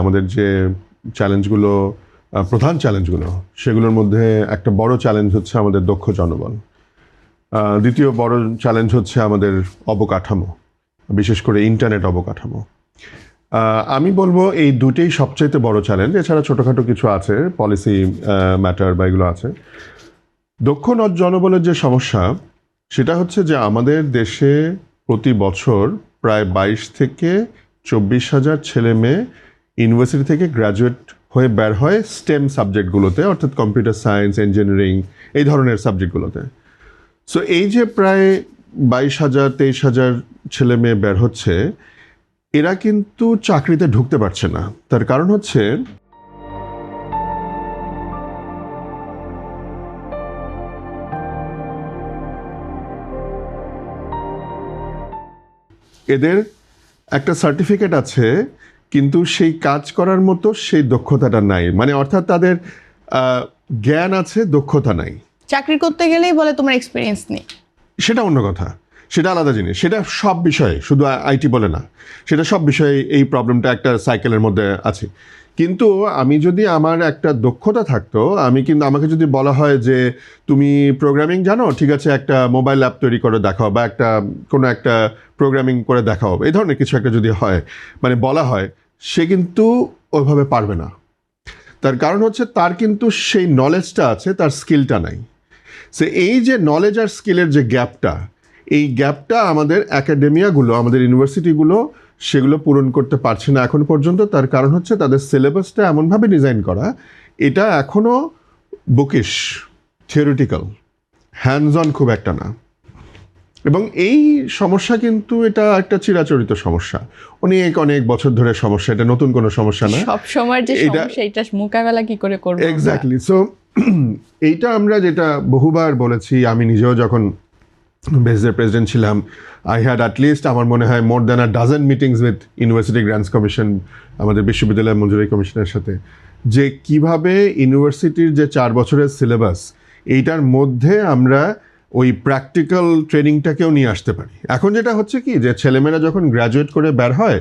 আমাদের যে চ্যালেঞ্জগুলো, প্রধান চ্যালেঞ্জগুলো, সেগুলোর মধ্যে একটা বড় চ্যালেঞ্জ হচ্ছে আমাদের দক্ষ জনবল। দ্বিতীয় বড় চ্যালেঞ্জ হচ্ছে আমাদের অবকাঠামো, বিশেষ করে ইন্টারনেট অবকাঠামো। আমি বলবো এই দুটেই সবচাইতে বড় চ্যালেঞ্জ। এছাড়া ছোটোখাটো কিছু আছে, পলিসি ম্যাটার বা এগুলো আছে। দক্ষ জনবলের যে সমস্যা, সেটা হচ্ছে যে আমাদের দেশে প্রতি বছর প্রায় 22 থেকে 24 হাজার ছেলে মেয়ে ইউনিভার্সিটি থেকে গ্র্যাজুয়েট হয়ে বের হয় স্টেম সাবজেক্টগুলোতে, অর্থাৎ কম্পিউটার সায়েন্স, ইঞ্জিনিয়ারিং, এই ধরনের সাবজেক্টগুলোতে। সো এই যে প্রায় 22 হাজার 23 হাজার ছেলে মেয়ে বের হচ্ছে, এরা কিন্তু চাকরিতে ঢুকতে পারছে না। তার কারণ হচ্ছে এদের একটা সার্টিফিকেট আছে, কিন্তু সেই কাজ করার মতো সেই দক্ষতাটা নাই। মানে অর্থাৎ তাদের জ্ঞান আছে, দক্ষতা নাই। চাকরি করতে গেলেই বলে তোমার এক্সপিরিয়েন্স নেই। সেটা অন্য কথা, সেটা আলাদা জিনিস। সেটা সব বিষয়ে, শুধু আইটি বলে না, সেটা সব বিষয়ে এই প্রবলেমটা একটা সাইকেলের মধ্যে আছে। কিন্তু আমি যদি আমার একটা দক্ষতা থাকতো, আমাকে যদি বলা হয় যে তুমি প্রোগ্রামিং জানো, ঠিক আছে, একটা মোবাইল অ্যাপ তৈরি করে দেখাও বা কোনো একটা প্রোগ্রামিং করে দেখাও, এই ধরনের কিছু একটা যদি হয়, মানে বলা হয়, সে কিন্তু ওইভাবে পারবে না। তার কারণ হচ্ছে তার কিন্তু সেই নলেজটা আছে, তার স্কিলটা নাই। সে এই যে নলেজ আর স্কিলের যে গ্যাপটা, এই গ্যাপটা আমাদের একাডেমিয়াগুলো, আমাদের ইউনিভার্সিটিগুলো সেগুলো পূরণ করতে পারছে না এখন পর্যন্ত। তার কারণ হচ্ছে তাদের সিলেবাসটা এমনভাবে ডিজাইন করা, এটা এখনও বুকিশ, থিওরিটিক্যাল, হ্যান্ডস অন খুব একটা না। এবং এই সমস্যা কিন্তু এটা একটা চিরাচরিত সমস্যা, অনেক অনেক বছর ধরে সমস্যা, এটা নতুন কোনো সমস্যা না। সব সময় যে সমস্যা, এটা মোকাবেলা কি করে করব? এক্স্যাক্টলি। সো এইটা আমরা যেটা বহুবার বলেছি, আমি নিজেও যখন বেসের প্রেসিডেন্ট ছিলাম, আই হ্যাড অ্যাটলিস্ট, আমার মনে হয়, more than a doesn't meetings with university grants commission, আমাদের বিশ্ববিদ্যালয় মঞ্জুরি কমিশনের সাথে, যে কিভাবে ইউনিভার্সিটির যে 4 বছরের সিলেবাস, এইটার মধ্যে আমরা ওই প্র্যাকটিক্যাল ট্রেনিংটাকেও নিয়ে আসতে পারি। এখন যেটা হচ্ছে কি, যে ছেলেমেয়েরা যখন গ্র্যাজুয়েট করে বের হয়,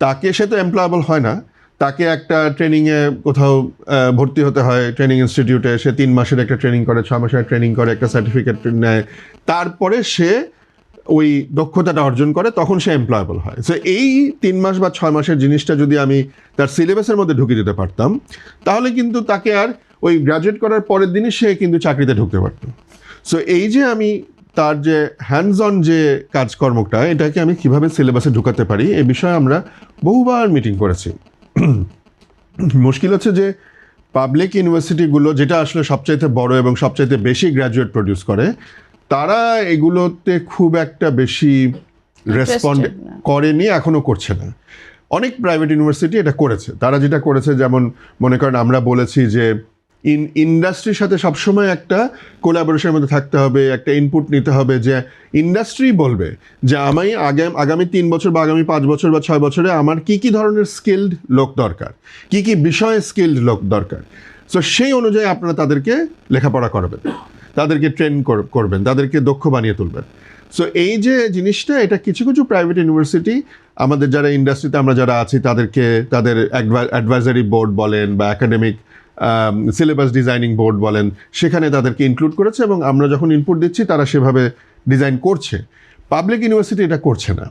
তাকে সে তো এমপ্লয়েবল হয় না, তাকে একটা ট্রেনিংয়ে কোথাও ভর্তি হতে হয়, ট্রেনিং ইনস্টিটিউটে। সে 3 মাসের একটা ট্রেনিং করে, 6 মাসের ট্রেনিং করে, একটা সার্টিফিকেট নেয়, তারপরে সে ওই দক্ষতাটা অর্জন করে, তখন সে এমপ্লয়েবল হয়। সো এই 3 মাস বা 6 মাসের জিনিসটা যদি আমি তার সিলেবাসের মধ্যে ঢুকিয়ে দিতে পারতাম, তাহলে কিন্তু তাকে আর ওই গ্র্যাজুয়েট করার পরের দিনই সে কিন্তু চাকরিতে ঢুকতে পারত। সো এই যে আমি তার যে হ্যান্ডস অন যে কাজকর্মটা, এটাকে আমি কিভাবে সিলেবাসে ঢুকাতে পারি, এ বিষয়ে আমরা বহুবার মিটিং করেছি। মুশকিল হচ্ছে যে পাবলিক ইউনিভার্সিটিগুলো, যেটা আসলে সবচাইতে বড় এবং সবচাইতে বেশি গ্র্যাজুয়েট প্রডিউস করে, তারা এগুলোতে খুব একটা বেশি রেসপন্ড করেনি, এখনও করছে না। অনেক প্রাইভেট ইউনিভার্সিটি এটা করেছে। তারা যেটা করেছে, যেমন মনে করেন আমরা বলেছি যে ইন্ডাস্ট্রির সাথে সবসময় একটা কোলাবোরেশনের মধ্যে থাকতে হবে, একটা ইনপুট নিতে হবে, যে ইন্ডাস্ট্রি বলবে যে আমি আগামী 3 বছর বা আগামী 5 বছর বা 6 বছরে আমার কি কি ধরনের স্কিলড লোক দরকার, কি কি বিষয়ে স্কিলড লোক দরকার। সো সেই অনুযায়ী আপনারা তাদেরকে লেখাপড়া করাবেন, তাদেরকে ট্রেন করবেন, তাদেরকে দক্ষ বানিয়ে তুলবেন। সো এই যে জিনিসটা, এটা কিছু কিছু প্রাইভেট ইউনিভার্সিটি, আমাদের যারা ইন্ডাস্ট্রিতে আমরা যারা আছি, তাদেরকে তাদের অ্যাডভাইজারি বোর্ড বলেন বা একাডেমিক সিলেবাস ডিজাইনিং বোর্ড বলেন, সেখানে তাদেরকে ইনক্লুড করেছে, এবং আমরা যখন ইনপুট দিচ্ছি তারা সেভাবে ডিজাইন করছে। পাবলিক ইউনিভার্সিটি এটা করছে না।